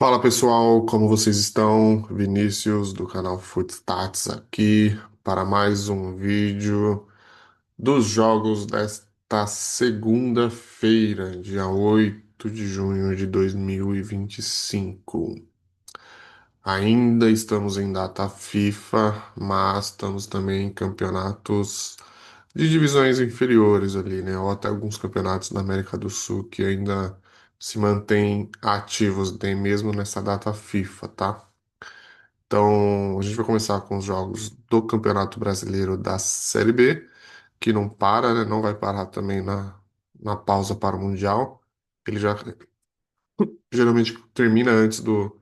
Fala pessoal, como vocês estão? Vinícius do canal Footstats aqui para mais um vídeo dos jogos desta segunda-feira, dia 8 de junho de 2025. Ainda estamos em data FIFA, mas estamos também em campeonatos de divisões inferiores ali, né? Ou até alguns campeonatos da América do Sul que ainda se mantêm ativos, nem mesmo nessa data FIFA, tá? Então, a gente vai começar com os jogos do Campeonato Brasileiro da Série B, que não para, né? Não vai parar também na pausa para o Mundial. Ele já geralmente termina antes do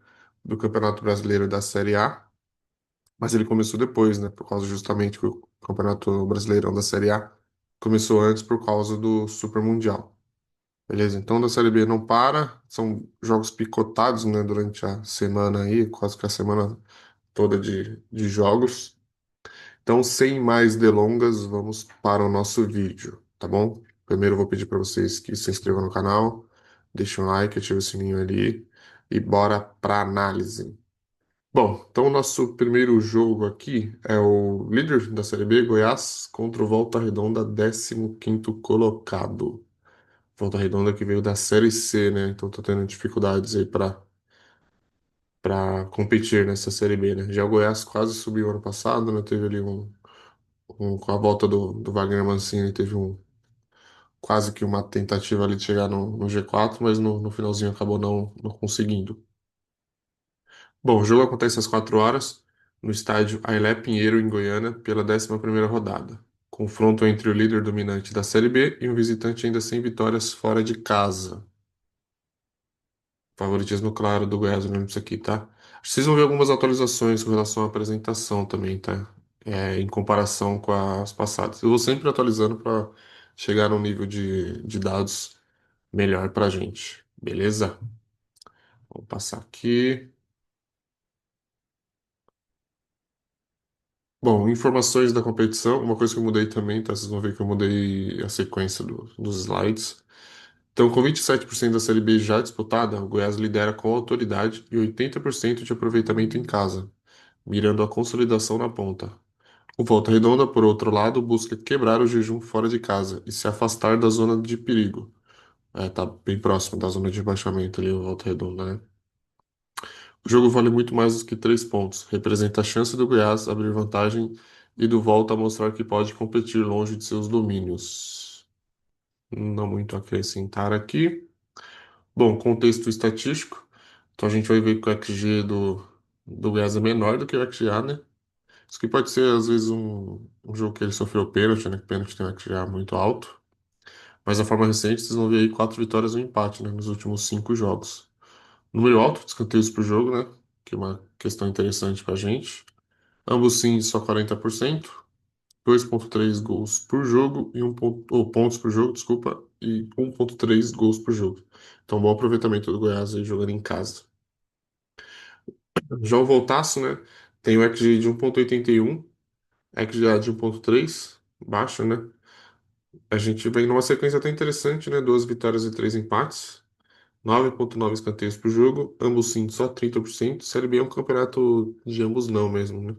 Campeonato Brasileiro da Série A, mas ele começou depois, né? Por causa justamente que o Campeonato Brasileirão da Série A começou antes por causa do Super Mundial. Beleza? Então, da Série B não para, são jogos picotados, né? Durante a semana aí, quase que a semana toda de jogos. Então, sem mais delongas, vamos para o nosso vídeo, tá bom? Primeiro, eu vou pedir para vocês que se inscrevam no canal, deixem um like, ativem o sininho ali e bora para análise. Bom, então o nosso primeiro jogo aqui é o líder da Série B, Goiás, contra o Volta Redonda, 15º colocado. Volta Redonda que veio da Série C, né? Então tá tendo dificuldades aí para competir nessa Série B, né? Já o Goiás quase subiu ano passado, né? Teve ali com a volta do Wagner Mancini, teve quase que uma tentativa ali de chegar no G4, mas no finalzinho acabou não conseguindo. Bom, o jogo acontece às 4 horas, no estádio Ailé Pinheiro, em Goiânia, pela 11ª rodada. Confronto entre o líder dominante da Série B e um visitante ainda sem vitórias fora de casa. Favoritismo claro do Goiás olhando isso aqui, tá? Acho que vocês vão ver algumas atualizações com relação à apresentação também, tá? Em comparação com as passadas. Eu vou sempre atualizando para chegar num nível de dados melhor pra gente. Beleza? Vou passar aqui. Bom, informações da competição. Uma coisa que eu mudei também, tá? Vocês vão ver que eu mudei a sequência dos slides. Então, com 27% da Série B já disputada, o Goiás lidera com autoridade e 80% de aproveitamento em casa, mirando a consolidação na ponta. O Volta Redonda, por outro lado, busca quebrar o jejum fora de casa e se afastar da zona de perigo. Tá bem próximo da zona de rebaixamento ali, o Volta Redonda, né? O jogo vale muito mais do que 3 pontos. Representa a chance do Goiás abrir vantagem e do Volta mostrar que pode competir longe de seus domínios. Não muito a acrescentar aqui. Bom, contexto estatístico. Então a gente vai ver que o XG do Goiás é menor do que o XGA, né? Isso que pode ser, às vezes, um jogo que ele sofreu pênalti, né? Que pênalti tem um XGA muito alto. Mas a forma recente, vocês vão ver aí 4 vitórias e um empate, né? Nos últimos 5 jogos. Número alto de escanteios por jogo, né? Que é uma questão interessante pra gente. Ambos sim, só 40%. 2,3 gols por jogo e ou pontos por jogo, desculpa, e 1,3 gols por jogo. Então, bom aproveitamento do Goiás aí jogando em casa. Já o Voltaço, né? Tem o XG de 1,81, XGA de 1,3, baixo, né? A gente vem numa sequência até interessante, né? 2 vitórias e 3 empates. 9,9 escanteios por jogo, ambos sim, só 30%. Série B é um campeonato de ambos não mesmo, né?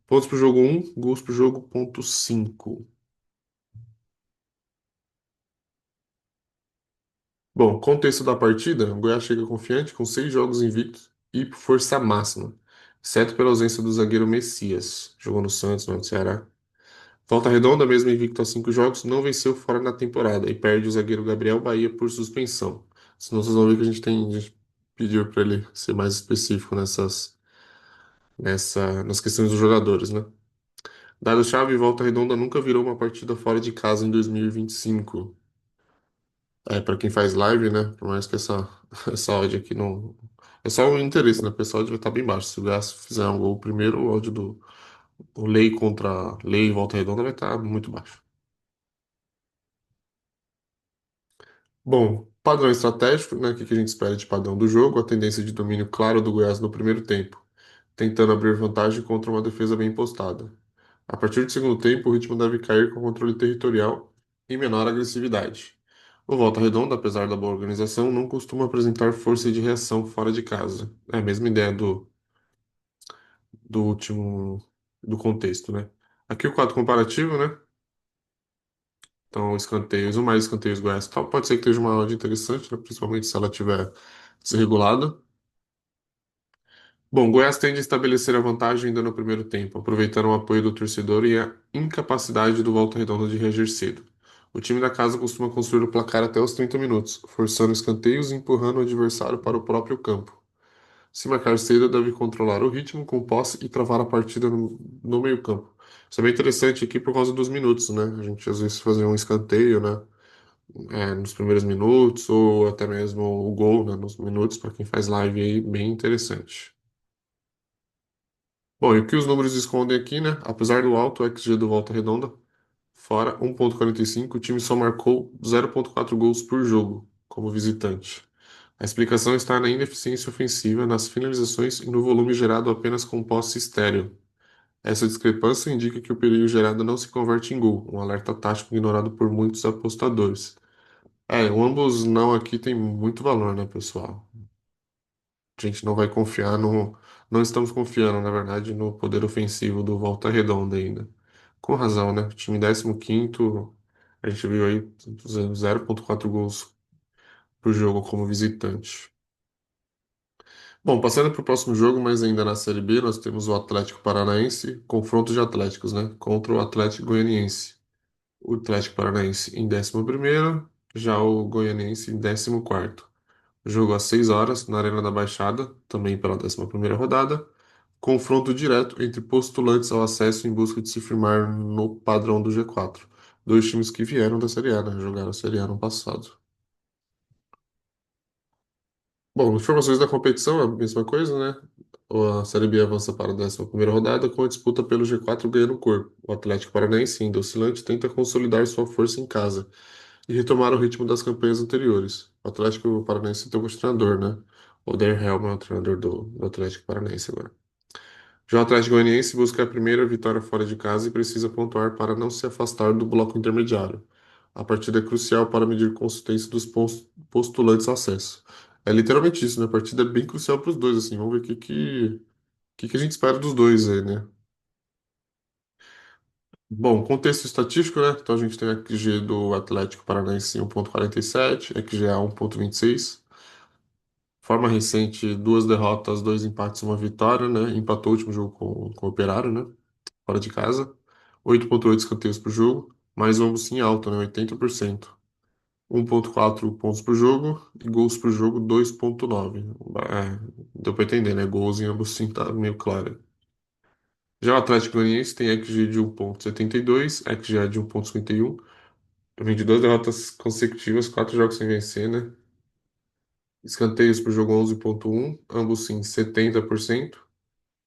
Pontos por jogo 1, gols por jogo 0,5. Bom, contexto da partida, o Goiás chega confiante com 6 jogos invictos e por força máxima, exceto pela ausência do zagueiro Messias, jogou no Santos, no Ceará. Volta Redonda, mesmo invicto a 5 jogos, não venceu fora na temporada e perde o zagueiro Gabriel Bahia por suspensão. Senão vocês vão ver que a gente pediu para ele ser mais específico nas questões dos jogadores, né? Dado-chave, Volta Redonda nunca virou uma partida fora de casa em 2025. Para quem faz live, né? Por mais que essa odd aqui não. É só o interesse, né? O pessoal vai estar bem baixo. Se o Gás fizer um gol primeiro, o odd do o Lei contra Lei e Volta Redonda vai estar muito baixo. Bom, padrão estratégico, né? O que a gente espera de padrão do jogo? A tendência de domínio claro do Goiás no primeiro tempo, tentando abrir vantagem contra uma defesa bem postada. A partir do segundo tempo, o ritmo deve cair com controle territorial e menor agressividade. O Volta Redonda, apesar da boa organização, não costuma apresentar força de reação fora de casa. É a mesma ideia do último, do contexto, né? Aqui o quadro comparativo, né? Então, escanteios, o mais escanteios Goiás tal, pode ser que esteja uma odd interessante, né? Principalmente se ela tiver desregulada. Bom, Goiás tende a estabelecer a vantagem ainda no primeiro tempo, aproveitando o apoio do torcedor e a incapacidade do Volta Redonda de reagir cedo. O time da casa costuma construir o placar até os 30 minutos, forçando escanteios e empurrando o adversário para o próprio campo. Se marcar cedo, deve controlar o ritmo com posse e travar a partida no meio-campo. Isso é bem interessante aqui por causa dos minutos, né? A gente às vezes fazia um escanteio, né? Nos primeiros minutos, ou até mesmo o gol, né? Nos minutos, para quem faz live aí, bem interessante. Bom, e o que os números escondem aqui, né? Apesar do alto XG do Volta Redonda, fora 1,45, o time só marcou 0,4 gols por jogo como visitante. A explicação está na ineficiência ofensiva, nas finalizações e no volume gerado apenas com posse estéreo. Essa discrepância indica que o perigo gerado não se converte em gol, um alerta tático ignorado por muitos apostadores. O ambos não aqui tem muito valor, né, pessoal? A gente não vai confiar no. Não estamos confiando, na verdade, no poder ofensivo do Volta Redonda ainda. Com razão, né? O time 15º, a gente viu aí 0,4 gols por jogo como visitante. Bom, passando para o próximo jogo, mas ainda na Série B, nós temos o Atlético Paranaense, confronto de Atléticos, né? Contra o Atlético Goianiense. O Atlético Paranaense em 11º, já o Goianiense em 14º. Jogo às 6 horas, na Arena da Baixada, também pela 11ª rodada. Confronto direto entre postulantes ao acesso em busca de se firmar no padrão do G4. Dois times que vieram da Série A, né? Jogaram a Série A no passado. Bom, informações da competição, é a mesma coisa, né? A Série B avança para a 11ª rodada com a disputa pelo G4 ganhando corpo. O Atlético Paranaense, ainda oscilante, tenta consolidar sua força em casa e retomar o ritmo das campanhas anteriores. O Atlético Paranaense tem um treinador, né? O Der Helm é o treinador do Atlético Paranaense agora. Já o Atlético Goianiense busca a primeira vitória fora de casa e precisa pontuar para não se afastar do bloco intermediário. A partida é crucial para medir consistência dos postulantes ao acesso. É literalmente isso, né? A partida é bem crucial para os dois, assim. Vamos ver o que a gente espera dos dois aí, né? Bom, contexto estatístico, né? Então a gente tem a XG do Atlético Paranaense em 1,47, XG a 1,26. Forma recente, duas derrotas, dois empates, uma vitória, né? Empatou o último jogo com o Operário, né? Fora de casa. 8,8 escanteios por jogo, mas ambos sim alto, né? 80%. 1,4 pontos por jogo e gols por jogo 2,9. Deu pra entender, né? Gols em ambos sim tá meio claro. Já o Atlético Goianiense tem XG de 1,72, XG de 1,51. Vem de duas derrotas consecutivas, quatro jogos sem vencer, né? Escanteios por jogo 11,1, ambos sim 70%.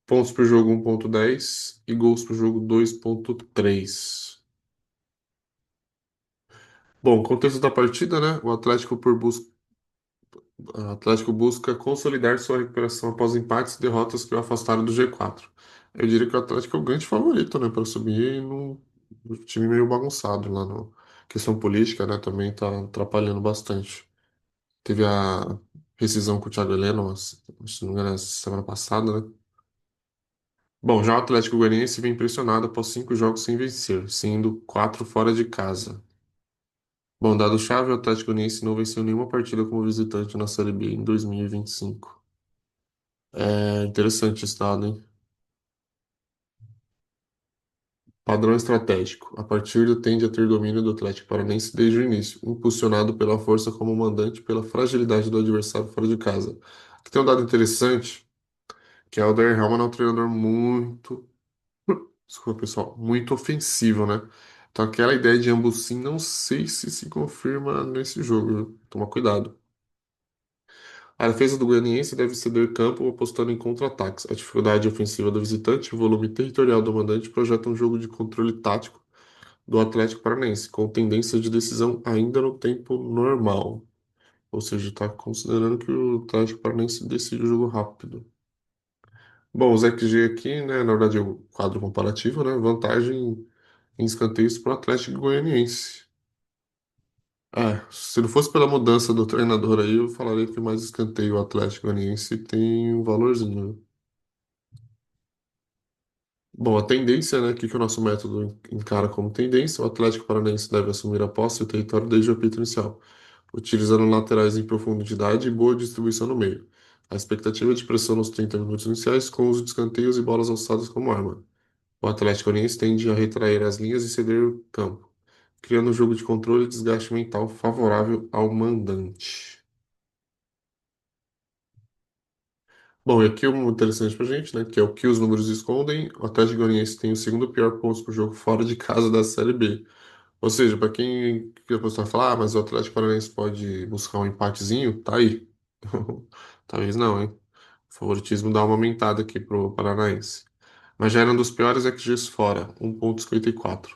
Pontos por jogo 1,10 e gols por jogo 2,3. Bom, contexto da partida, né? O Atlético busca consolidar sua recuperação após empates e derrotas que o afastaram do G4. Eu diria que o Atlético é o grande favorito, né, para subir no time meio bagunçado lá no questão política, né, também tá atrapalhando bastante. Teve a rescisão com o Thiago Heleno, se não me engano, semana passada, né? Bom, já o Atlético Goianiense vem impressionado após 5 jogos sem vencer, sendo 4 fora de casa. Bom, dado-chave, o Atlético Goianiense não venceu nenhuma partida como visitante na Série B em 2025. É interessante esse dado, hein? Padrão estratégico. A partida tende a ter domínio do Atlético Paranaense desde o início, impulsionado pela força como mandante e pela fragilidade do adversário fora de casa. Aqui tem um dado interessante, que é o Odair Helman é um treinador muito, desculpa pessoal, muito ofensivo, né? Então aquela ideia de ambos sim, não sei se confirma nesse jogo, viu? Toma cuidado. A defesa do Goianiense deve ceder campo apostando em contra-ataques. A dificuldade ofensiva do visitante e o volume territorial do mandante projetam um jogo de controle tático do Atlético Paranaense, com tendência de decisão ainda no tempo normal. Ou seja, está considerando que o Atlético Paranaense decide o jogo rápido. Bom, o XG aqui, né, na verdade, é o quadro comparativo, né, vantagem em escanteios para o Atlético Goianiense. Se não fosse pela mudança do treinador aí, eu falaria que mais escanteio o Atlético Goianiense tem um valorzinho, né? Bom, a tendência, né, que o nosso método encara como tendência, o Atlético Paranaense deve assumir a posse e o território desde o apito inicial, utilizando laterais em profundidade e boa distribuição no meio. A expectativa é de pressão nos 30 minutos iniciais, com uso de escanteios e bolas alçadas como arma. O Atlético Goianiense tende a retrair as linhas e ceder o campo, criando um jogo de controle e desgaste mental favorável ao mandante. Bom, e aqui um interessante pra gente, né? Que é o que os números escondem. O Atlético Goianiense tem o segundo pior pontos por jogo fora de casa da Série B. Ou seja, para quem que a pessoa fala, mas o Atlético Paranaense pode buscar um empatezinho, tá aí. Talvez não, hein? O favoritismo dá uma aumentada aqui pro Paranaense. Mas já era um dos piores XGs fora, 1,54.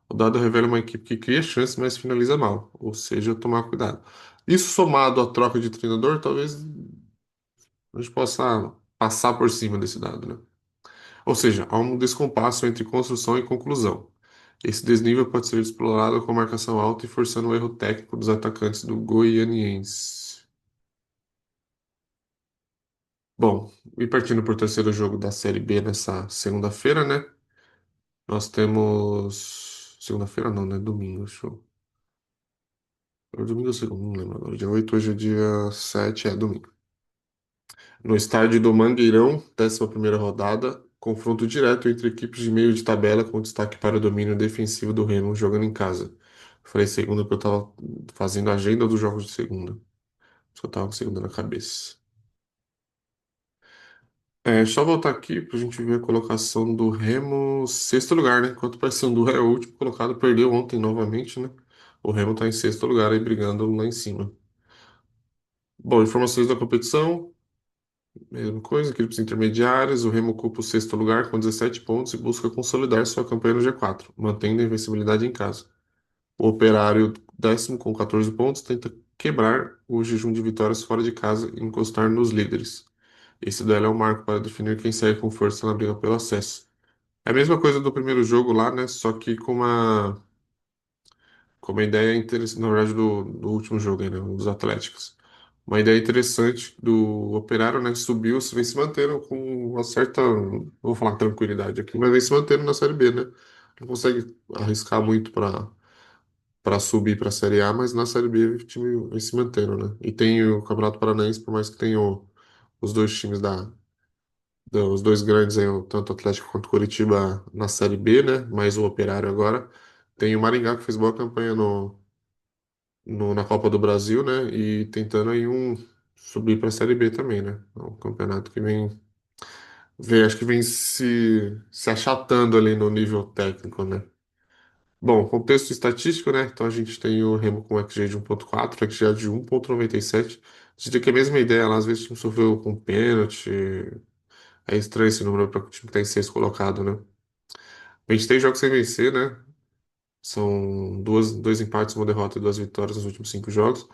O dado revela uma equipe que cria chances, mas finaliza mal. Ou seja, tomar cuidado. Isso somado à troca de treinador, talvez a gente possa passar por cima desse dado, né? Ou seja, há um descompasso entre construção e conclusão. Esse desnível pode ser explorado com marcação alta e forçando o erro técnico dos atacantes do Goianiense. Bom, e partindo para o terceiro jogo da Série B nessa segunda-feira, né? Nós temos. Segunda-feira não, né? Domingo, show. É domingo ou segundo? Não lembro agora. Dia 8, hoje é dia 7, é domingo. No estádio do Mangueirão, 11ª rodada, confronto direto entre equipes de meio de tabela com destaque para o domínio defensivo do Remo jogando em casa. Falei segunda porque eu estava fazendo a agenda dos jogos de segunda. Só tava com segunda na cabeça. Só voltar aqui pra gente ver a colocação do Remo, sexto lugar, né? Enquanto o Paysandu é o último colocado, perdeu ontem novamente, né? O Remo tá em sexto lugar aí brigando lá em cima. Bom, informações da competição. Mesma coisa, equipes intermediárias. O Remo ocupa o sexto lugar com 17 pontos e busca consolidar sua campanha no G4, mantendo a invencibilidade em casa. O Operário, décimo com 14 pontos, tenta quebrar o jejum de vitórias fora de casa e encostar nos líderes. Esse duelo é um marco para definir quem segue com força na briga pelo acesso. É a mesma coisa do primeiro jogo lá, né? Só que com uma ideia interessante, na verdade, do último jogo aí, né? Dos Atléticos. Uma ideia interessante do Operário, né? Subiu, vem se mantendo com uma certa, não vou falar tranquilidade aqui, mas vem se mantendo na Série B, né? Não consegue arriscar muito para subir para a Série A, mas na Série B o time vem se mantendo, né? E tem o Campeonato Paranaense, por mais que tenha os dois times os dois grandes aí, tanto o Atlético quanto o Coritiba na Série B, né? Mais o Operário agora. Tem o Maringá que fez boa campanha na Copa do Brasil, né? E tentando aí subir para a Série B também, né? É um campeonato que acho que vem se achatando ali no nível técnico, né? Bom, contexto estatístico, né? Então a gente tem o Remo com XG de 1,4, XG de 1,97. A gente tem que a mesma ideia lá, às vezes o time sofreu com pênalti. É estranho esse número para o time que tá em sexto colocado, né? A gente tem jogos sem vencer, né? São dois empates, uma derrota e duas vitórias nos últimos cinco jogos.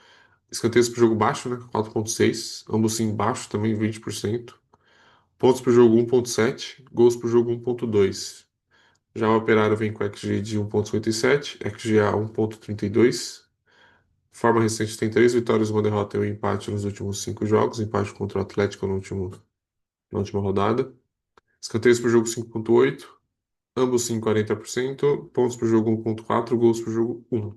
Escanteios pro jogo baixo, né? 4,6. Ambos sim baixo também, 20%. Pontos pro jogo 1,7. Gols pro jogo 1,2. Já o Operário vem com XG de 1,57. XGA 1,32. Forma recente tem três vitórias, uma derrota e um empate nos últimos cinco jogos. Empate contra o Atlético na última rodada. Escanteios pro jogo 5,8. Ambos sim 40%. Pontos pro jogo 1,4. Gols pro jogo 1.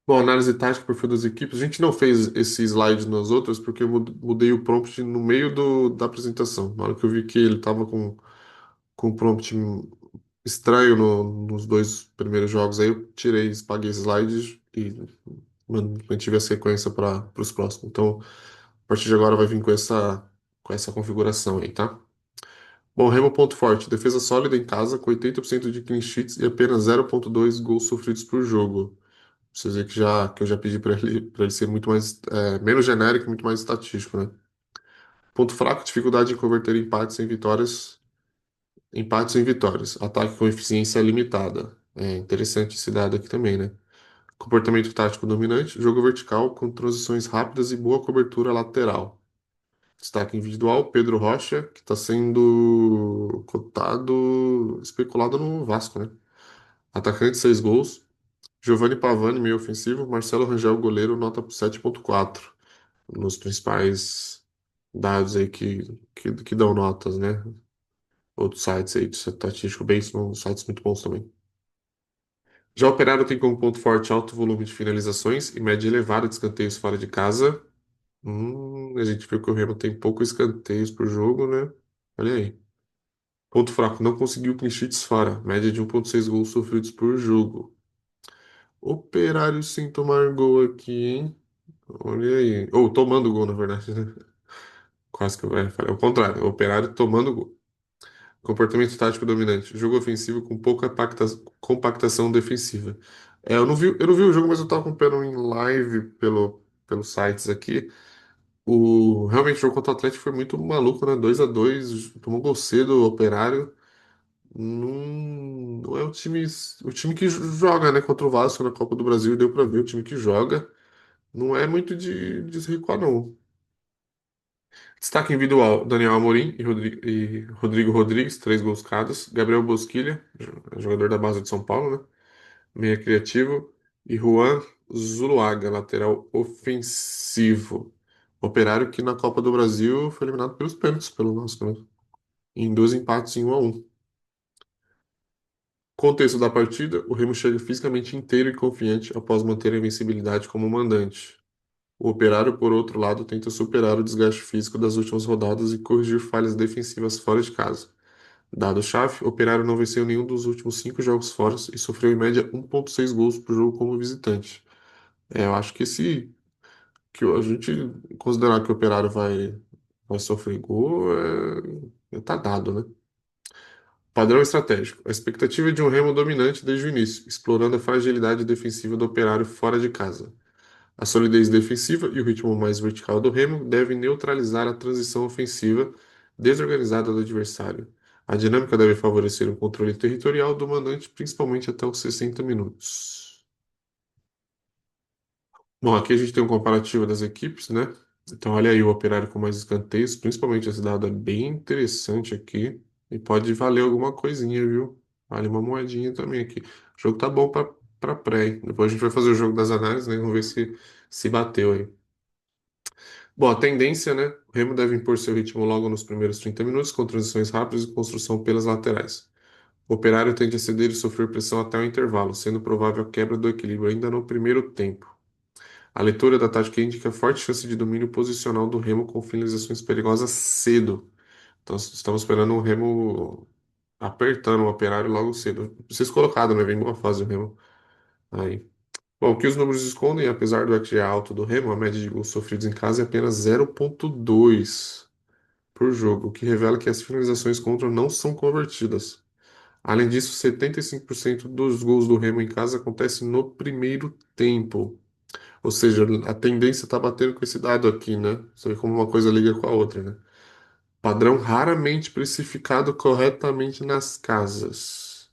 Bom, análise tática, perfil das equipes. A gente não fez esse slide nas outras porque eu mudei o prompt no meio da apresentação. Na hora que eu vi que ele estava com um prompt estranho nos dois primeiros jogos, aí eu tirei, paguei slides e mantive a sequência para os próximos. Então, a partir de agora vai vir com essa configuração aí, tá? Bom, Remo ponto forte. Defesa sólida em casa, com 80% de clean sheets e apenas 0,2 gols sofridos por jogo. Você vê que eu já pedi para ele ser muito mais, menos genérico e muito mais estatístico, né? Ponto fraco, dificuldade em converter empates em vitórias. Ataque com eficiência limitada. É interessante esse dado aqui também, né? Comportamento tático dominante, jogo vertical com transições rápidas e boa cobertura lateral. Destaque individual, Pedro Rocha, que está sendo cotado, especulado no Vasco, né? Atacante, 6 gols. Giovanni Pavani, meio ofensivo. Marcelo Rangel, goleiro, nota 7,4. Nos principais dados aí que dão notas, né? Outros sites aí de estatístico bem, são sites muito bons também. Já o Operário tem como ponto forte alto volume de finalizações e média elevada de escanteios fora de casa. A gente viu que o Remo tem poucos escanteios por jogo, né? Olha aí. Ponto fraco, não conseguiu clean sheets fora. Média de 1,6 gols sofridos por jogo. Operário sem tomar gol aqui, hein? Olha aí. Ou tomando gol, na verdade, né? Quase que eu falei. O contrário, o Operário tomando gol. Comportamento tático dominante. Jogo ofensivo com pouca compactação defensiva. Eu não vi o jogo, mas eu tava acompanhando em live pelos sites aqui. Realmente o jogo contra o Atlético foi muito maluco, né? 2-2, tomou gol cedo, o Operário. Não é o time que joga, né? Contra o Vasco na Copa do Brasil, deu pra ver o time que joga. Não é muito de se recuar, não. Destaque individual: Daniel Amorim e Rodrigo Rodrigues, 3 gols cada. Gabriel Bosquilha, jogador da base de São Paulo, né? Meia criativo. E Juan Zuluaga, lateral ofensivo. Operário que na Copa do Brasil foi eliminado pelos pênaltis pelo Vasco, né? Em 2 empates em 1-1. Contexto da partida: o Remo chega fisicamente inteiro e confiante após manter a invencibilidade como mandante. O Operário, por outro lado, tenta superar o desgaste físico das últimas rodadas e corrigir falhas defensivas fora de casa. Dado-chave, o Operário não venceu nenhum dos últimos 5 jogos fora e sofreu em média 1,6 gols por jogo como visitante. Eu acho que a gente considerar que o Operário vai sofrer gol, tá dado, né? Padrão estratégico. A expectativa é de um Remo dominante desde o início, explorando a fragilidade defensiva do Operário fora de casa. A solidez defensiva e o ritmo mais vertical do Remo devem neutralizar a transição ofensiva desorganizada do adversário. A dinâmica deve favorecer um controle territorial do mandante, principalmente até os 60 minutos. Bom, aqui a gente tem um comparativo das equipes, né? Então, olha aí o Operário com mais escanteios, principalmente esse dado é bem interessante aqui e pode valer alguma coisinha, viu? Vale uma moedinha também aqui. O jogo tá bom para pré, hein? Depois a gente vai fazer o jogo das análises, né? Vamos ver se bateu aí. Bom, a tendência, né? O Remo deve impor seu ritmo logo nos primeiros 30 minutos, com transições rápidas e construção pelas laterais. O Operário tende a ceder e sofrer pressão até o intervalo, sendo provável a quebra do equilíbrio ainda no primeiro tempo. A leitura da tática indica forte chance de domínio posicional do Remo com finalizações perigosas cedo. Então, estamos esperando o Remo apertando o Operário logo cedo. Vocês colocaram, né? Vem boa fase o Remo aí. Bom, o que os números escondem, apesar do XG alto do Remo, a média de gols sofridos em casa é apenas 0,2 por jogo, o que revela que as finalizações contra não são convertidas. Além disso, 75% dos gols do Remo em casa acontecem no primeiro tempo. Ou seja, a tendência está batendo com esse dado aqui, né? Você vê como uma coisa liga com a outra, né? Padrão raramente precificado corretamente nas casas.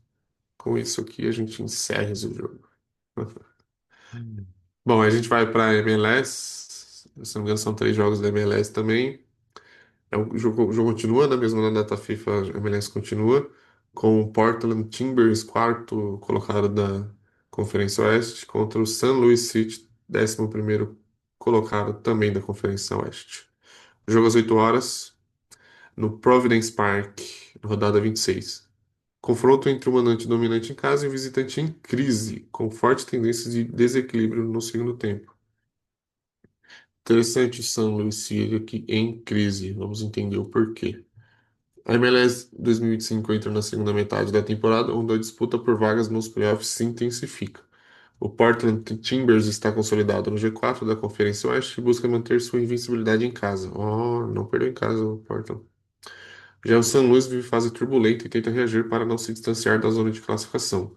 Com isso aqui, a gente encerra esse jogo. Bom, a gente vai para MLS. Se não me engano, são 3 jogos da MLS também. O jogo continua, né? Mesmo na data FIFA, a MLS continua, com o Portland Timbers, quarto colocado da Conferência Oeste, contra o San Luis City, 11º colocado também da Conferência Oeste. Jogo às 8 horas, no Providence Park, rodada 26. Confronto entre o mandante dominante em casa e o visitante em crise, com forte tendência de desequilíbrio no segundo tempo. Interessante o San Luis City aqui em crise. Vamos entender o porquê. A MLS 2025 entra na segunda metade da temporada, onde a disputa por vagas nos playoffs se intensifica. O Portland Timbers está consolidado no G4 da Conferência Oeste e busca manter sua invencibilidade em casa. Oh, não perdeu em casa o Portland. Já o San Luis vive fase turbulenta e tenta reagir para não se distanciar da zona de classificação.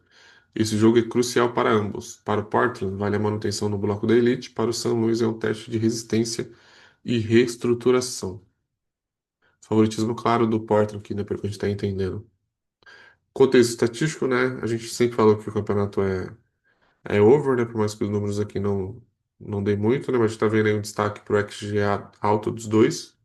Esse jogo é crucial para ambos. Para o Portland, vale a manutenção no bloco da elite, para o San Luis é um teste de resistência e reestruturação. Favoritismo claro do Portland aqui, né, pelo que a gente está entendendo. Contexto estatístico, né? A gente sempre falou que o campeonato é over, né? Por mais que os números aqui não dê muito, né? Mas a gente tá vendo aí um destaque pro XG alto dos dois.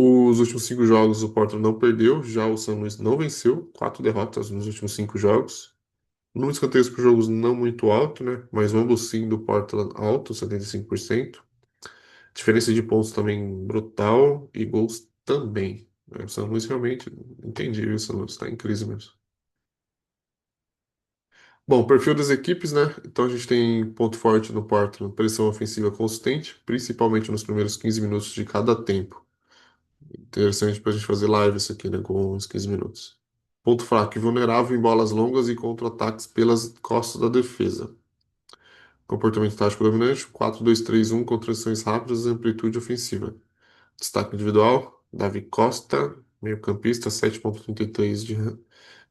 Os últimos 5 jogos o Portland não perdeu, já o São Luís não venceu, 4 derrotas nos últimos 5 jogos. Números escanteios por jogos não muito alto, né? Mas ambos sim do Portland alto, 75%. Diferença de pontos também brutal e gols também, né? O São Luís realmente, entendi, o São Luís está em crise mesmo. Bom, perfil das equipes, né? Então a gente tem ponto forte no Portland, pressão ofensiva consistente, principalmente nos primeiros 15 minutos de cada tempo. Interessante para a gente fazer live isso aqui, né? Com uns 15 minutos. Ponto fraco, vulnerável em bolas longas e contra-ataques pelas costas da defesa. Comportamento tático dominante, 4-2-3-1 com transições rápidas e amplitude ofensiva. Destaque individual, Davi Costa, meio-campista, 7,33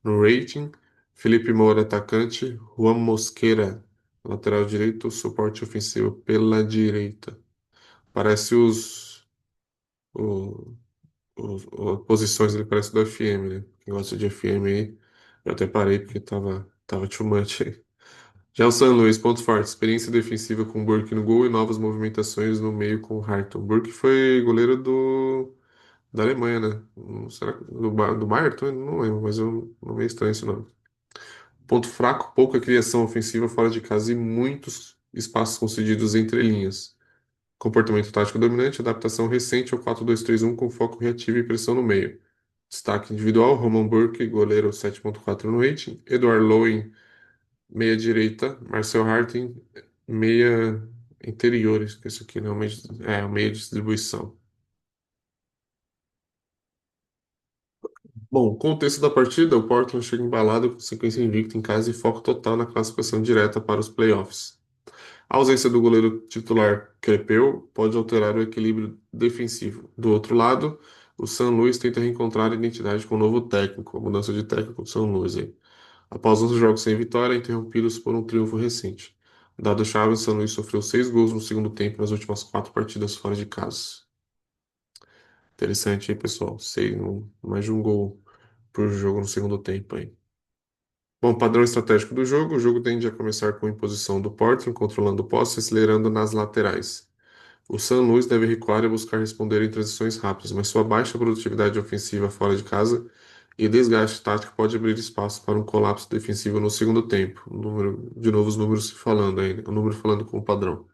no rating. Felipe Moura, atacante. Juan Mosquera, lateral direito, suporte ofensivo pela direita. Parece o- as posições, ele parece do FM, né? Quem gosta de FM aí, eu até parei porque tava too much aí. Já o San Luís, pontos fortes, experiência defensiva com Burke no gol e novas movimentações no meio com Harton. Burke foi goleiro da Alemanha, né? Será que do Bayern? Não lembro, mas eu não meio estranho esse nome. Ponto fraco, pouca criação ofensiva fora de casa e muitos espaços concedidos entre linhas. Comportamento tático dominante, adaptação recente ao 4-2-3-1 com foco reativo e pressão no meio. Destaque individual, Roman Burke, goleiro 7,4 no rating. Eduard Lowen, meia direita. Marcel Harting, meia interiores, que isso aqui não é o meia de distribuição. Bom, contexto da partida, o Portland chega embalado com sequência invicta em casa e foco total na classificação direta para os playoffs. A ausência do goleiro titular Crepeu pode alterar o equilíbrio defensivo. Do outro lado, o San Luis tenta reencontrar a identidade com o novo técnico, a mudança de técnico do San Luis aí. Após 11 jogos sem vitória, interrompidos por um triunfo recente. Dado chave, o San Luis sofreu 6 gols no segundo tempo nas últimas 4 partidas fora de casa. Interessante, hein, pessoal? Mais de um gol por jogo no segundo tempo aí. Bom, padrão estratégico do jogo. O jogo tende a começar com a imposição do Portland, controlando o posse e acelerando nas laterais. O San Luis deve recuar e buscar responder em transições rápidas, mas sua baixa produtividade ofensiva fora de casa e desgaste tático pode abrir espaço para um colapso defensivo no segundo tempo. De novo, os números se falando aí, o número falando com o padrão.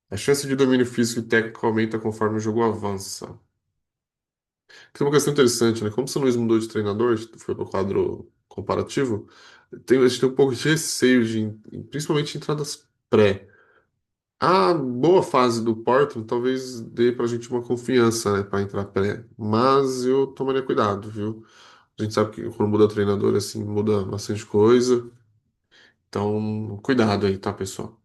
A chance de domínio físico e técnico aumenta conforme o jogo avança. Tem uma questão interessante, né? Como o São Luís mudou de treinador, foi para o quadro comparativo, a gente tem um pouco de receio principalmente em entradas pré. A boa fase do Portland talvez dê pra gente uma confiança, né, para entrar pré, mas eu tomaria cuidado, viu? A gente sabe que quando muda treinador, assim, muda bastante coisa, então cuidado aí, tá, pessoal?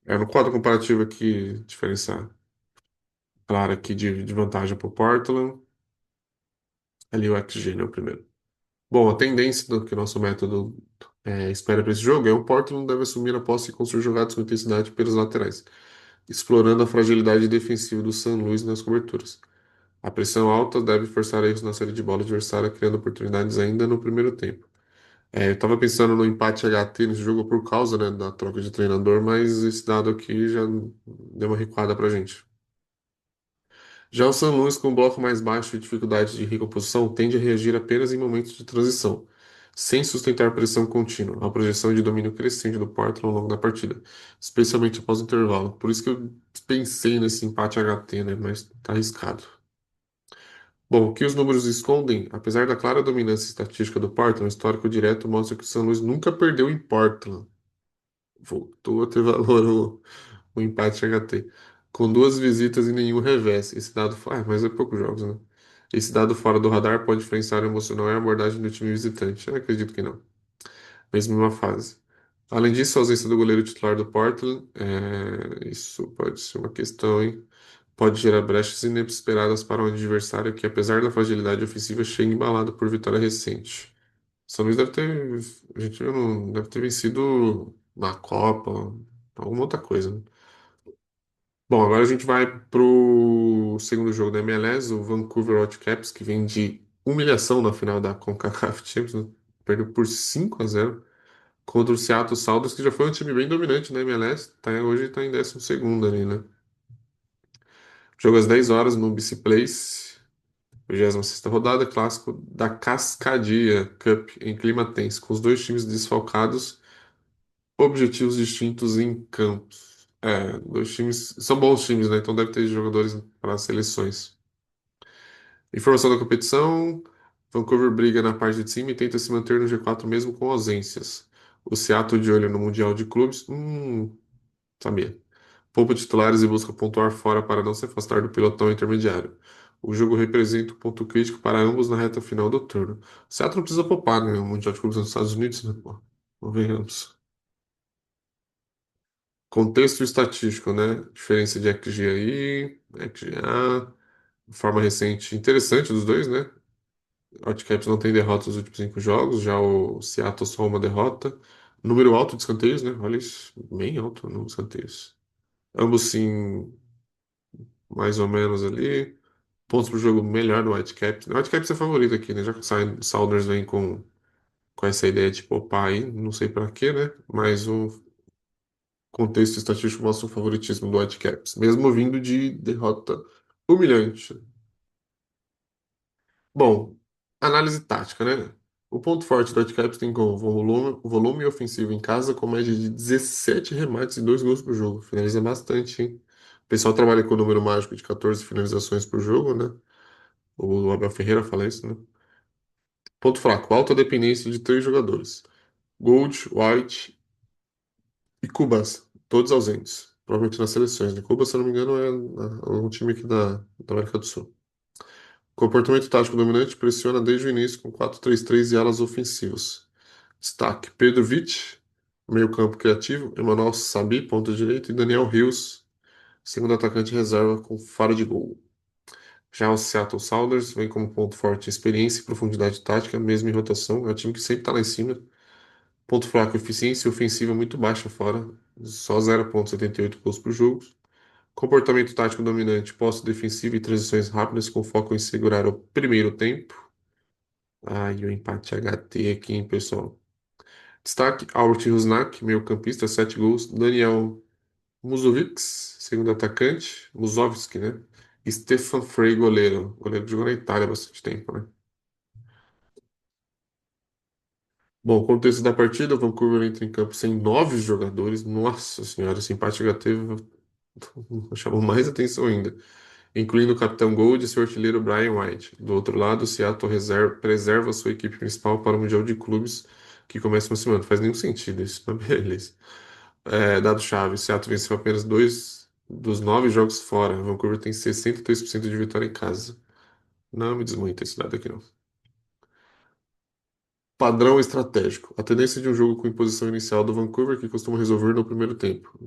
No quadro comparativo aqui, diferença clara aqui de vantagem para o Portland, ali o XG, né, o primeiro. Bom, a tendência do que o nosso método espera para esse jogo é o Portland deve assumir a posse e construir jogadas com intensidade pelos laterais, explorando a fragilidade defensiva do San Luis nas coberturas. A pressão alta deve forçar erros na saída de bola adversária, criando oportunidades ainda no primeiro tempo. Eu estava pensando no empate HT nesse jogo por causa, né, da troca de treinador, mas esse dado aqui já deu uma recuada pra gente. Já o San Luis, com um bloco mais baixo e dificuldade de recomposição, tende a reagir apenas em momentos de transição, sem sustentar pressão contínua, a projeção de domínio crescente do Portland ao longo da partida, especialmente após o intervalo. Por isso que eu pensei nesse empate HT, né, mas tá arriscado. Bom, o que os números escondem, apesar da clara dominância estatística do Portland, o histórico direto mostra que o São Luís nunca perdeu em Portland. Voltou a ter valor o empate HT. Com 2 visitas e nenhum revés. Mas é poucos jogos, né? Esse dado fora do radar pode influenciar o emocional e a abordagem do time visitante. Eu acredito que não. Mesmo em uma fase. Além disso, a ausência do goleiro titular do Portland, isso pode ser uma questão, hein? Pode gerar brechas inesperadas para um adversário que, apesar da fragilidade ofensiva, chega embalado por vitória recente. São Luís deve ter, a gente viu, deve ter vencido na Copa, alguma outra coisa, né? Bom, agora a gente vai pro segundo jogo da MLS, o Vancouver Whitecaps, que vem de humilhação na final da CONCACAF Champions, né? Perdeu por 5-0 contra o Seattle Sounders, que já foi um time bem dominante na MLS, hoje está em 12º ali, né? Jogo às 10 horas no BC Place. 26ª rodada, clássico da Cascadia Cup em clima tenso, com os dois times desfalcados, objetivos distintos em campos. Dois times, são bons times, né? Então deve ter jogadores para as seleções. Informação da competição: Vancouver briga na parte de cima e tenta se manter no G4 mesmo com ausências. O Seattle de olho no Mundial de Clubes. Sabia. Poupa titulares e busca pontuar fora para não se afastar do pelotão intermediário. O jogo representa um ponto crítico para ambos na reta final do turno. O Seattle não precisa poupar, né? O Mundial de Clubes nos Estados Unidos, né? Pô, convenhamos. Contexto estatístico, né? Diferença de XG aí, XGA, forma recente interessante dos dois, né? O Whitecaps não tem derrota nos últimos 5 jogos, já o Seattle só uma derrota. Número alto de escanteios, né? Olha isso, bem alto no escanteios. Ambos sim, mais ou menos ali. Pontos pro jogo melhor do Whitecaps. O Whitecaps é favorito aqui, né? Já que o Sounders vem com essa ideia de poupar aí, não sei pra quê, né? Mas o contexto estatístico mostra o favoritismo do Whitecaps, mesmo vindo de derrota humilhante. Bom, análise tática, né? O ponto forte do Whitecaps tem como volume ofensivo em casa, com média de 17 remates e 2 gols por jogo. Finaliza bastante, hein? O pessoal trabalha com o número mágico de 14 finalizações por jogo, né? O Abel Ferreira fala isso, né? Ponto fraco, alta dependência de 3 jogadores. Gold, White e Cubas, todos ausentes. Provavelmente nas seleções, né? Cuba, se eu não me engano, é um time aqui da América do Sul. Comportamento tático dominante, pressiona desde o início com 4-3-3 e alas ofensivas. Destaque: Pedro Vitt, meio-campo criativo, Emmanuel Sabi, ponta direita, e Daniel Rios, segundo atacante reserva com faro de gol. Já o Seattle Sounders vem como ponto forte experiência e profundidade tática, mesmo em rotação. É um time que sempre está lá em cima. Ponto fraco, eficiência ofensiva muito baixa fora, só 0,78 gols por jogo. Comportamento tático dominante, posse defensiva e transições rápidas com foco em segurar o primeiro tempo. Ai, o empate HT aqui, hein, pessoal. Destaque: Albert Rusnak, meio-campista, 7 gols. Daniel Muzovics, segundo atacante. Muzovski, né? E Stefan Frey, goleiro. Goleiro que jogou na Itália há bastante tempo, né? Bom, contexto da partida: o Vancouver entra em campo sem 9 jogadores. Nossa senhora, esse empate HT chamou mais atenção ainda, incluindo o capitão Gold e seu artilheiro Brian White. Do outro lado, o Seattle preserva sua equipe principal para o Mundial de Clubes, que começa na semana. Não faz nenhum sentido isso, mas beleza. Dado-chave: Seattle venceu apenas 2 dos 9 jogos fora. Vancouver tem 63% de vitória em casa. Não me diz muito esse dado aqui, não. Padrão estratégico: a tendência de um jogo com imposição inicial do Vancouver, que costuma resolver no primeiro tempo.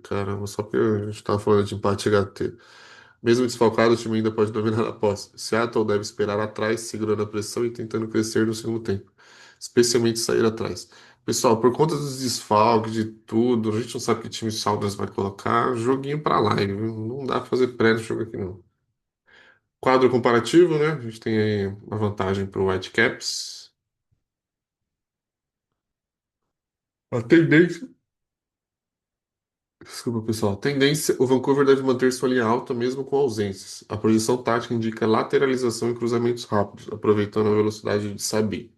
Caramba, só porque a gente estava falando de empate HT. Mesmo desfalcado, o time ainda pode dominar a posse. Seattle deve esperar atrás, segurando a pressão e tentando crescer no segundo tempo, especialmente sair atrás. Pessoal, por conta dos desfalques, de tudo, a gente não sabe que time o Sounders vai colocar. Joguinho pra live, viu? Não dá pra fazer pré no jogo aqui, não. Quadro comparativo, né? A gente tem aí uma vantagem pro Whitecaps. A tendência. Desculpa, pessoal. Tendência: o Vancouver deve manter sua linha alta mesmo com ausências. A projeção tática indica lateralização e cruzamentos rápidos, aproveitando a velocidade de Sabi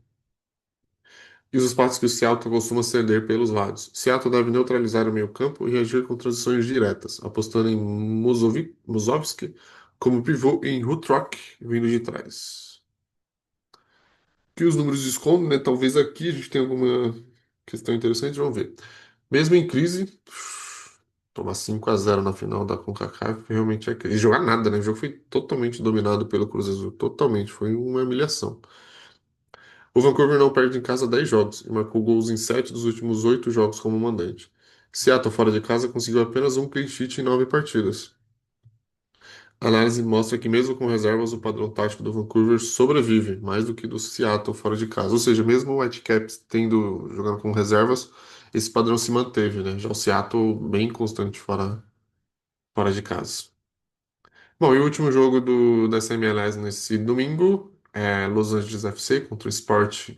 e os espaços que o Seattle costuma ceder pelos lados. Seattle deve neutralizar o meio-campo e reagir com transições diretas, apostando em Musovski como pivô e em Hutrock vindo de trás. O que os números escondem, né? Talvez aqui a gente tenha alguma questão interessante, vamos ver. Mesmo em crise, tomar 5-0 na final da CONCACAF realmente é crise. E jogar nada, né? O jogo foi totalmente dominado pelo Cruz Azul. Totalmente. Foi uma humilhação. O Vancouver não perde em casa 10 jogos e marcou gols em 7 dos últimos 8 jogos como mandante. Seattle, fora de casa, conseguiu apenas um clean sheet em 9 partidas. A análise mostra que, mesmo com reservas, o padrão tático do Vancouver sobrevive mais do que do Seattle fora de casa. Ou seja, mesmo o Whitecaps jogando com reservas, esse padrão se manteve, né? Já o Seattle bem constante fora de casa. Bom, e o último jogo dessa MLS nesse domingo é Los Angeles FC contra o Sport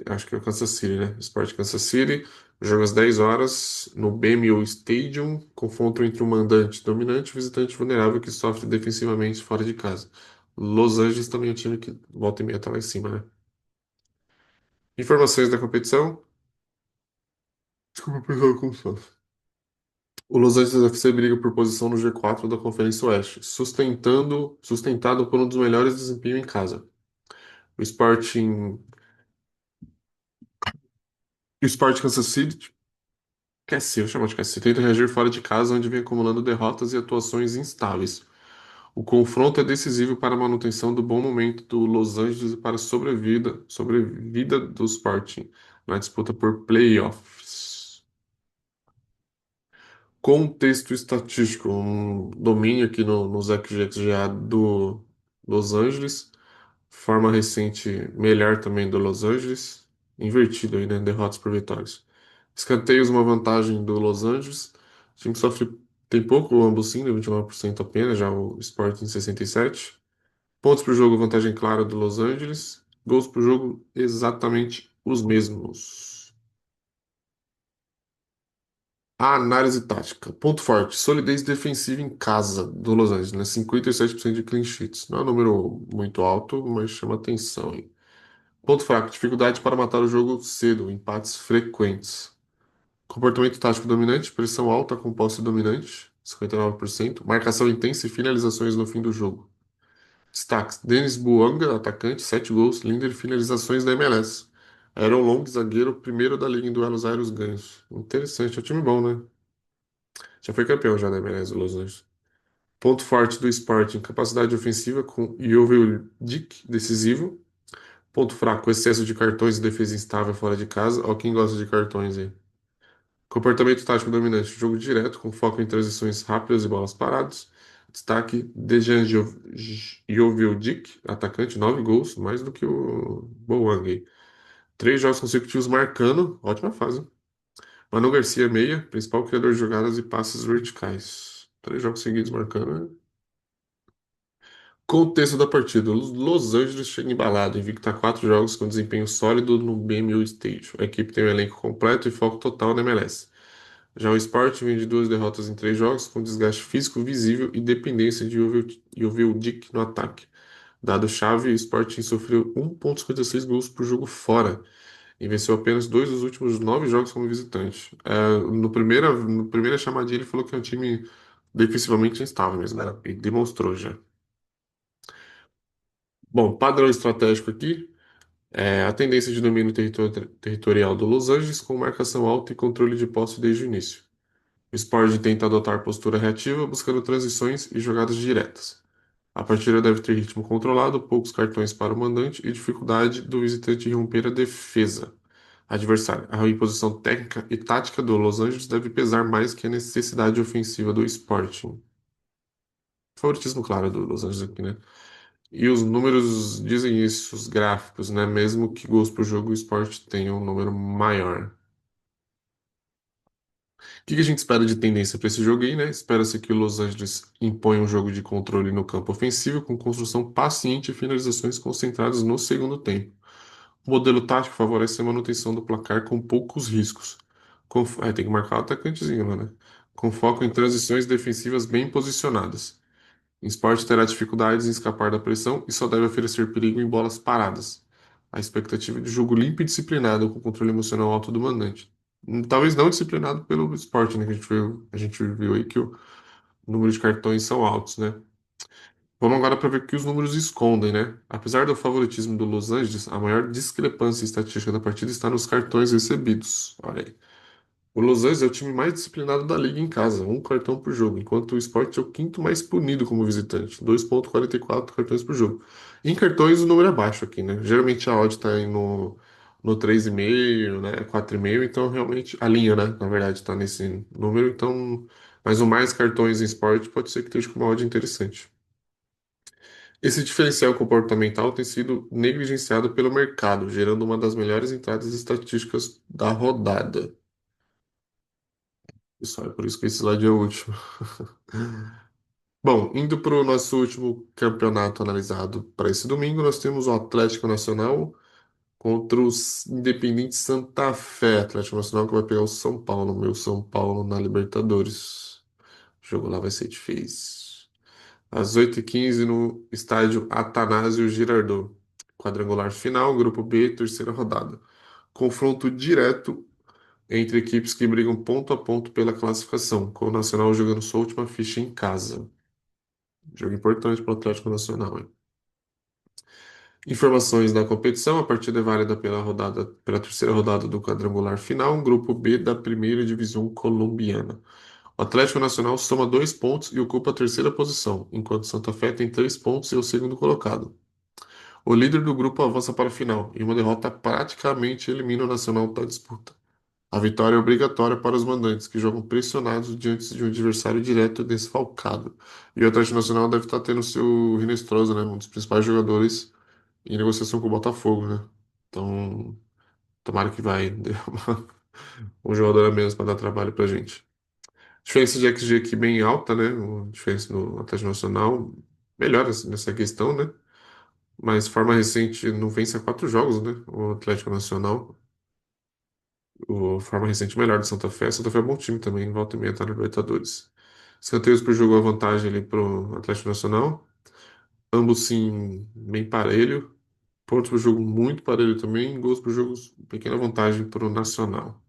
Acho que é o Kansas City, né? Sport Kansas City. Jogo às 10 horas no BMO Stadium. Confronto entre um mandante dominante e um visitante vulnerável que sofre defensivamente fora de casa. Los Angeles também é um time que volta e meia tá lá em cima, né? Informações da competição. Desculpa, pessoal, como só. O Los Angeles FC briga por posição no G4 da Conferência Oeste, sustentado por um dos melhores desempenhos em casa. O Sporting, o Sport Kansas City, KC, eu chamo de KC, tenta reagir fora de casa, onde vem acumulando derrotas e atuações instáveis. O confronto é decisivo para a manutenção do bom momento do Los Angeles e para a sobrevida do Sporting na disputa por playoffs. Contexto estatístico, um domínio aqui no XGA do Los Angeles, forma recente melhor também do Los Angeles, invertido aí, né? Derrotas por vitórias. Escanteios, uma vantagem do Los Angeles. O time sofre, tem pouco, ambos sim, né, 29% apenas, já o Sporting 67%. Pontos por jogo, vantagem clara do Los Angeles. Gols por jogo, exatamente os mesmos. A análise tática. Ponto forte: solidez defensiva em casa do Los Angeles, né? 57% de clean sheets. Não é um número muito alto, mas chama atenção, hein? Ponto fraco: dificuldade para matar o jogo cedo, empates frequentes. Comportamento tático dominante, pressão alta com posse dominante, 59%. Marcação intensa e finalizações no fim do jogo. Destaques: Denis Bouanga, atacante, 7 gols, líder de finalizações da MLS. Aaron Long, zagueiro, primeiro da liga em duelos aéreos ganhos. Interessante, é um time bom, né? Já foi campeão já da MLS, o Los Angeles. Ponto forte do Sporting, capacidade ofensiva com Jovel Dick, decisivo. Ponto fraco, excesso de cartões e defesa instável fora de casa. Ó, quem gosta de cartões aí. Comportamento tático dominante, jogo direto, com foco em transições rápidas e bolas paradas. Destaque, Dejan Joveljic, atacante, 9 gols, mais do que o Boang aí. 3 jogos consecutivos marcando, ótima fase. Manu Garcia, meia, principal criador de jogadas e passes verticais. 3 jogos seguidos marcando, né? Contexto da partida. Los Angeles chega embalado, invicto a 4 jogos com desempenho sólido no BMO Stadium. A equipe tem um elenco completo e foco total na MLS. Já o Sport vem de 2 derrotas em 3 jogos, com desgaste físico visível e dependência de Joveljic no ataque. Dado-chave, o Sporting sofreu 1,56 gols por jogo fora e venceu apenas 2 dos últimos 9 jogos como visitante. No primeira chamadinha ele falou que é um time defensivamente instável mesmo, né? E demonstrou já. Bom, padrão estratégico aqui é a tendência de domínio territorial do Los Angeles com marcação alta e controle de posse desde o início. O Sport tenta adotar postura reativa, buscando transições e jogadas diretas. A partida deve ter ritmo controlado, poucos cartões para o mandante e dificuldade do visitante em romper a defesa adversária. A reposição técnica e tática do Los Angeles deve pesar mais que a necessidade ofensiva do Sporting. Favoritismo claro do Los Angeles aqui, né? E os números dizem isso, os gráficos, né? Mesmo que gols por jogo, o Sport tenha um número maior. O que a gente espera de tendência para esse jogo aí, né? Espera-se que o Los Angeles imponha um jogo de controle no campo ofensivo, com construção paciente e finalizações concentradas no segundo tempo. O modelo tático favorece a manutenção do placar com poucos riscos. Tem que marcar o atacantezinho lá, né? Com foco em transições defensivas bem posicionadas. O esporte terá dificuldades em escapar da pressão e só deve oferecer perigo em bolas paradas. A expectativa é de jogo limpo e disciplinado, com controle emocional alto do mandante. Talvez não disciplinado pelo esporte, né? Que a gente viu aí que o número de cartões são altos, né? Vamos agora para ver o que os números escondem, né? Apesar do favoritismo do Los Angeles, a maior discrepância estatística da partida está nos cartões recebidos. Olha aí. O Los Angeles é o time mais disciplinado da liga em casa, 1 cartão por jogo, enquanto o Sport é o quinto mais punido como visitante, 2,44 cartões por jogo. Em cartões o número é baixo aqui, né? Geralmente a odd está aí no 3,5, né? 4,5, então realmente a linha, né? Na verdade está nesse número, então, mas o mais cartões em Sport pode ser que esteja com uma odd interessante. Esse diferencial comportamental tem sido negligenciado pelo mercado, gerando uma das melhores entradas estatísticas da rodada. Pessoal, é por isso que esse slide é o último. Bom, indo para o nosso último campeonato analisado para esse domingo, nós temos o Atlético Nacional contra os Independente Santa Fé, Atlético Nacional que vai pegar o São Paulo, meu São Paulo na Libertadores. O jogo lá vai ser difícil. Às 8h15 no estádio Atanásio Girardot. Quadrangular final, Grupo B, terceira rodada. Confronto direto entre equipes que brigam ponto a ponto pela classificação, com o Nacional jogando sua última ficha em casa. Jogo importante para o Atlético Nacional, hein? Informações da competição: a partida é válida pela terceira rodada do quadrangular final, Grupo B da Primeira Divisão Colombiana. O Atlético Nacional soma 2 pontos e ocupa a terceira posição, enquanto Santa Fé tem 3 pontos e é o segundo colocado. O líder do grupo avança para a final, e uma derrota praticamente elimina o Nacional da disputa. A vitória é obrigatória para os mandantes, que jogam pressionados diante de um adversário direto e desfalcado. E o Atlético Nacional deve estar tendo seu Rinestrosa, né, um dos principais jogadores em negociação com o Botafogo, né? Então, tomara que vai dar um jogador a menos para dar trabalho pra gente. Diferença de XG aqui bem alta, né? A diferença no Atlético Nacional melhora nessa questão, né? Mas de forma recente não vence há 4 jogos, né? O Atlético Nacional. O forma recente melhor do Santa Fé. Santa Fé é bom time também, volta e meia tá na Libertadores. Escanteios por jogo a vantagem ali pro Atlético Nacional. Ambos sim bem parelho. Pontos por jogo muito parelho também. Gols por jogo, pequena vantagem pro Nacional.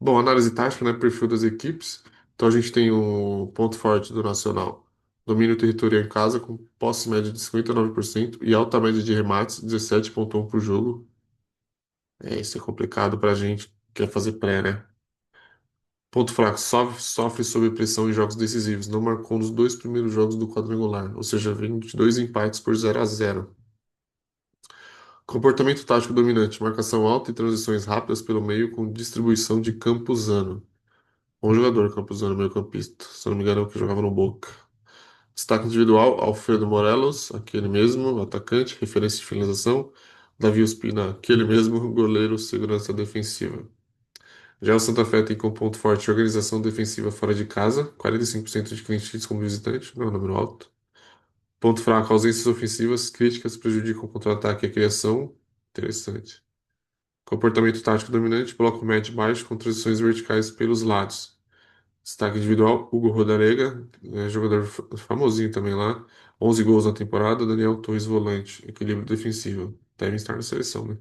Bom, análise tática, né? Perfil das equipes. Então a gente tem o ponto forte do Nacional. Domínio territorial em casa, com posse média de 59% e alta média de remates, 17,1 por jogo. Isso é complicado pra gente que quer fazer pré, né? Ponto fraco, sofre sob pressão em jogos decisivos. Não marcou nos 2 primeiros jogos do quadrangular, ou seja, vem de 2 empates por 0-0. Comportamento tático dominante, marcação alta e transições rápidas pelo meio com distribuição de Campuzano. Bom jogador, Campuzano, meio-campista. Se eu não me engano, é o que jogava no Boca. Destaque individual, Alfredo Morelos, aquele mesmo, atacante, referência de finalização. Davi Ospina, aquele mesmo, goleiro, segurança defensiva. Já o Santa Fé tem como ponto forte a organização defensiva fora de casa, 45% de clean sheets como visitante, não é um número alto. Ponto fraco, ausências ofensivas, críticas prejudicam o contra-ataque e a criação. Interessante. Comportamento tático dominante, bloco médio baixo com transições verticais pelos lados. Destaque individual, Hugo Rodarega, jogador famosinho também lá. 11 gols na temporada, Daniel Torres volante, equilíbrio defensivo. Deve estar na seleção, né?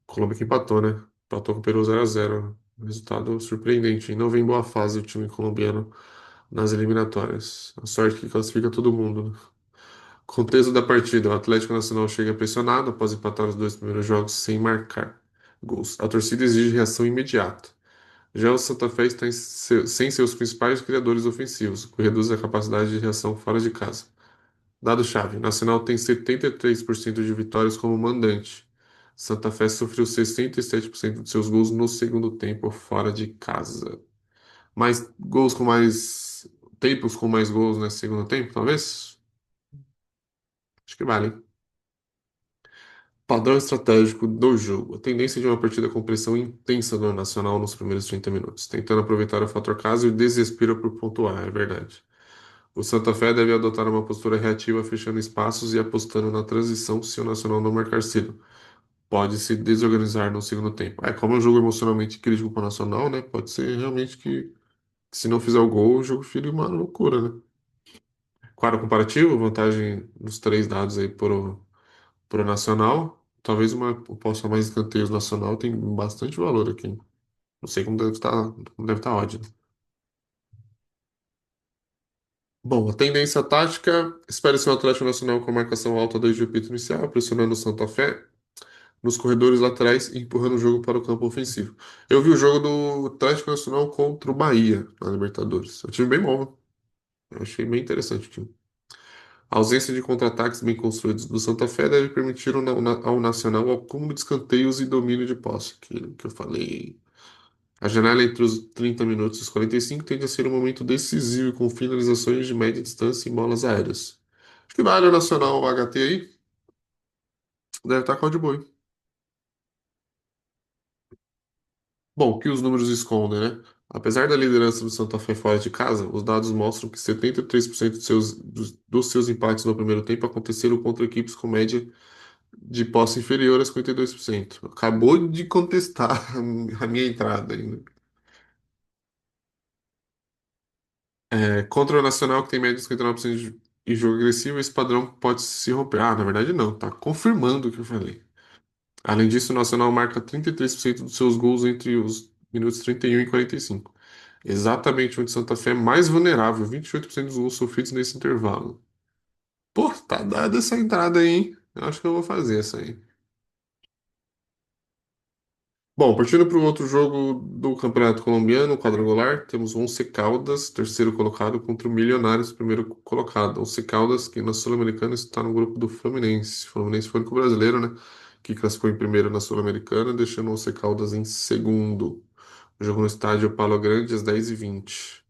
Colômbia que empatou, né? Empatou com o Peru 0-0. Resultado surpreendente. E não vem em boa fase o time colombiano nas eliminatórias. A sorte que classifica todo mundo, né? Contexto da partida: o Atlético Nacional chega pressionado após empatar os 2 primeiros jogos sem marcar gols. A torcida exige reação imediata. Já o Santa Fé está sem seus principais criadores ofensivos, o que reduz a capacidade de reação fora de casa. Dado-chave: Nacional tem 73% de vitórias como mandante. Santa Fé sofreu 67% de seus gols no segundo tempo fora de casa. Mais gols com mais. Tempos com mais gols nesse segundo tempo, talvez? Acho que vale, hein? Padrão estratégico do jogo. A tendência de uma partida com pressão intensa do Nacional nos primeiros 30 minutos, tentando aproveitar o fator casa e o desespero por pontuar, é verdade. O Santa Fé deve adotar uma postura reativa, fechando espaços e apostando na transição se o Nacional não marcar cedo. Pode se desorganizar no segundo tempo. Como é um jogo emocionalmente crítico para o Nacional, né? Pode ser realmente que, se não fizer o gol, o jogo fica uma loucura, né? Quadro comparativo, vantagem nos 3 dados aí pro Nacional. Talvez uma aposta mais escanteios Nacional tem bastante valor aqui. Não sei como deve estar a odd, né? Bom, a tendência tática, espere-se um Atlético Nacional com marcação alta desde o apito inicial, pressionando o Santa Fé nos corredores laterais e empurrando o jogo para o campo ofensivo. Eu vi o jogo do Atlético Nacional contra o Bahia na Libertadores. É um time bem bom, né? Eu achei bem interessante o time. A ausência de contra-ataques bem construídos do Santa Fé deve permitir ao Nacional o acúmulo de escanteios e domínio de posse, aquilo que eu falei. A janela entre os 30 minutos e os 45 tende a ser um momento decisivo, com finalizações de média distância e bolas aéreas. Acho que vai área nacional o HT aí, deve estar com a de boi. Bom, o que os números escondem, né? Apesar da liderança do Santa Fé fora de casa, os dados mostram que 73% dos seus empates no primeiro tempo aconteceram contra equipes com média de posse inferior a 52%. Acabou de contestar a minha entrada ainda. Contra o Nacional, que tem média de 59% e jogo agressivo, esse padrão pode se romper. Ah, na verdade não, tá confirmando o que eu falei. Além disso, o Nacional marca 33% dos seus gols entre os minutos 31 e 45. Exatamente onde Santa Fé é mais vulnerável, 28% dos gols sofridos nesse intervalo. Pô, tá dada essa entrada aí, hein? Eu acho que eu vou fazer essa aí. Bom, partindo para o outro jogo do Campeonato Colombiano, quadrangular, temos o Once Caldas, terceiro colocado, contra o Milionários, primeiro colocado. Once Caldas, que na Sul-Americana está no grupo do Fluminense. O Fluminense foi o único brasileiro, né? Que classificou em primeiro na Sul-Americana, deixando o Once Caldas em segundo. O jogo no estádio Palo Grande às 10h20.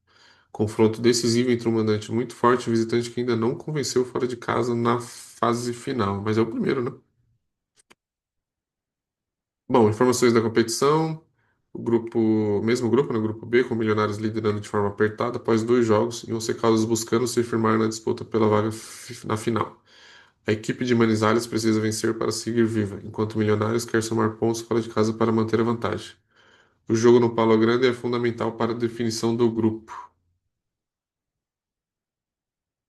Confronto decisivo entre um mandante muito forte e um visitante que ainda não convenceu fora de casa na fase final, mas é o primeiro, né? Bom, informações da competição. Mesmo grupo, no grupo B, com o Milionários liderando de forma apertada após dois jogos e o Once Caldas buscando se firmar na disputa pela vaga na final. A equipe de Manizales precisa vencer para seguir viva, enquanto o Milionários quer somar pontos fora de casa para manter a vantagem. O jogo no Palo Grande é fundamental para a definição do grupo.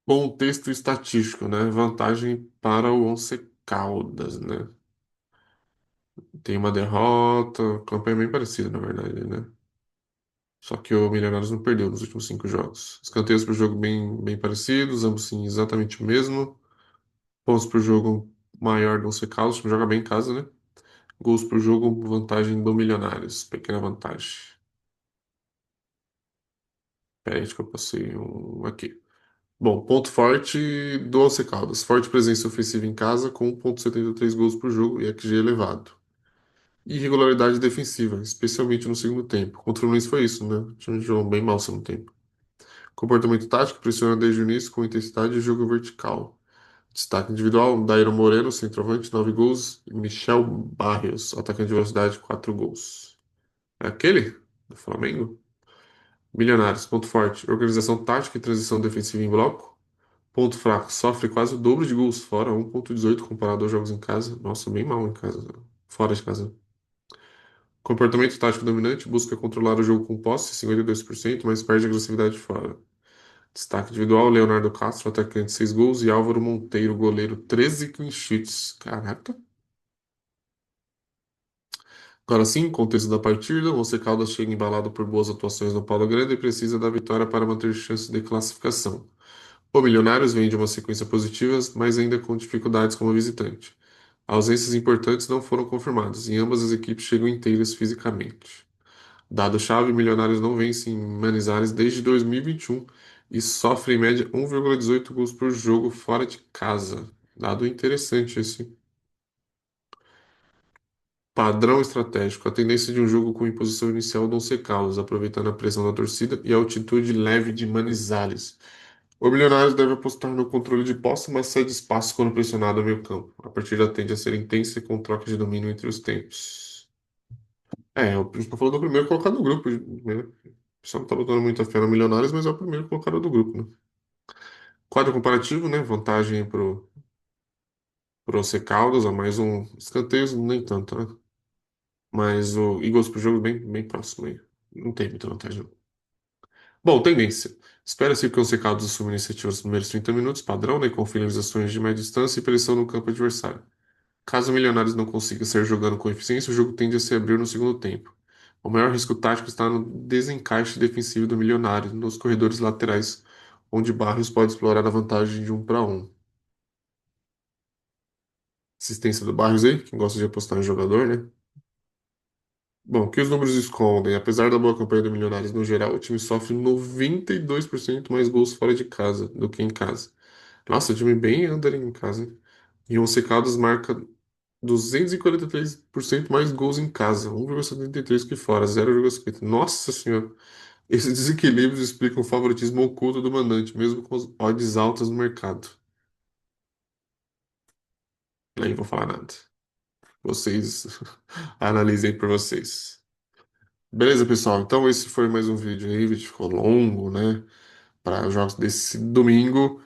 Contexto estatístico, né? Vantagem para o Once Caldas, né? Tem uma derrota, campanha bem parecida, na verdade, né? Só que o Milionários não perdeu nos últimos cinco jogos. Escanteios para o jogo bem parecidos, ambos sim, exatamente o mesmo. Pontos para o jogo maior do Once Caldas, que joga bem em casa, né? Gols por jogo, vantagem do Milionários, pequena vantagem. Peraí, acho que eu passei um aqui. Bom, ponto forte do Once Caldas. Forte presença ofensiva em casa, com 1,73 gols por jogo e XG elevado. Irregularidade defensiva, especialmente no segundo tempo. Contra o Fluminense foi isso, né? O time jogou bem mal no segundo tempo. Comportamento tático, pressiona desde o início com intensidade e jogo vertical. Destaque individual, Dairo Moreno, centroavante, 9 gols. E Michel Barrios, atacante de velocidade, 4 gols. É aquele? Do Flamengo? Milionários, ponto forte. Organização tática e transição defensiva em bloco. Ponto fraco, sofre quase o dobro de gols fora, 1,18 comparado aos jogos em casa. Nossa, bem mal em casa, fora de casa. Comportamento tático dominante, busca controlar o jogo com posse, 52%, mas perde agressividade fora. Destaque individual, Leonardo Castro, atacante, 6 gols, e Álvaro Monteiro, goleiro, 13 clean sheets. Caraca. Agora sim, contexto da partida, o Once Caldas chega embalado por boas atuações no Paulo Grande e precisa da vitória para manter chance de classificação. O Milionários vem de uma sequência positiva, mas ainda com dificuldades como visitante. Ausências importantes não foram confirmadas e ambas as equipes chegam inteiras fisicamente. Dado-chave, Milionários não vence em Manizales desde 2021 e sofre em média 1,18 gols por jogo fora de casa. Dado interessante esse. Padrão estratégico. A tendência de um jogo com imposição inicial do Once Caldas, aproveitando a pressão da torcida e a altitude leve de Manizales. O Milionários deve apostar no controle de posse, mas cede espaço quando pressionado ao meio campo. A partida tende a ser intensa e com troca de domínio entre os tempos. A gente tá falando do primeiro colocado do grupo, né? O pessoal não tá botando muita fé no Milionários, mas é o primeiro colocado do grupo, né? Quadro comparativo, né? Vantagem pro Once Caldas, a mais um escanteios, nem tanto, né? Mas e gols pro jogo bem próximo aí. Não tem muita vantagem, não. Bom, tendência. Espera-se que o Once Caldas assuma a iniciativa nos primeiros 30 minutos, padrão, né? Com finalizações de média distância e pressão no campo adversário. Caso o Milionários não consiga sair jogando com eficiência, o jogo tende a se abrir no segundo tempo. O maior risco tático está no desencaixe defensivo do Milionário, nos corredores laterais, onde Barrios pode explorar a vantagem de 1-1. Assistência do Barrios aí, quem gosta de apostar em jogador, né? Bom, o que os números escondem? Apesar da boa campanha do Milionários no geral, o time sofre 92% mais gols fora de casa do que em casa. Nossa, o time bem under em casa, hein? E o Once Caldas marca 243% mais gols em casa, 1,73 que fora, 0,50. Nossa Senhora! Esses desequilíbrios explicam o favoritismo oculto do mandante, mesmo com as odds altas no mercado. Nem vou falar nada. Vocês analisem por vocês. Beleza, pessoal? Então esse foi mais um vídeo aí, o vídeo ficou longo, né? Para os jogos desse domingo.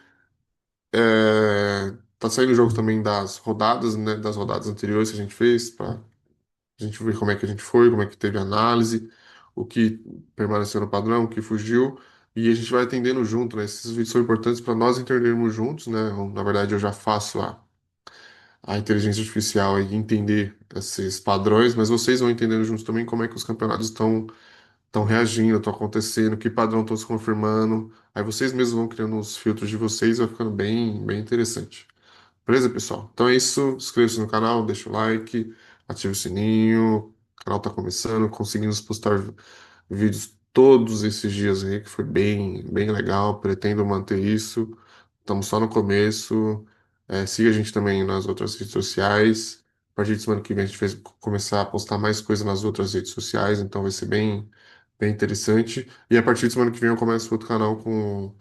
Tá saindo o jogo também das rodadas, né? Das rodadas anteriores que a gente fez, para a gente ver como é que a gente foi, como é que teve análise, o que permaneceu no padrão, o que fugiu. E a gente vai atendendo junto, né? Esses vídeos são importantes para nós entendermos juntos, né? Na verdade, eu já faço a inteligência artificial e entender esses padrões, mas vocês vão entendendo juntos também como é que os campeonatos estão reagindo, estão acontecendo, que padrão estão se confirmando. Aí vocês mesmos vão criando os filtros de vocês, vai ficando bem interessante. Beleza, pessoal? Então é isso. Inscreva-se no canal, deixa o like, ative o sininho. O canal está começando, conseguimos postar vídeos todos esses dias aí, que foi bem legal. Pretendo manter isso. Estamos só no começo. Siga a gente também nas outras redes sociais. A partir de semana que vem a gente vai começar a postar mais coisa nas outras redes sociais, então vai ser bem interessante. E a partir de semana que vem eu começo outro canal com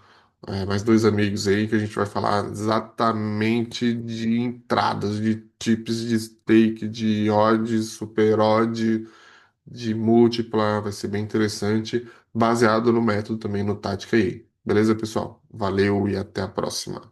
mais dois amigos aí que a gente vai falar exatamente de entradas, de tips de stake, de odd, super odd, de múltipla. Vai ser bem interessante, baseado no método também no Tática aí. Beleza, pessoal? Valeu e até a próxima.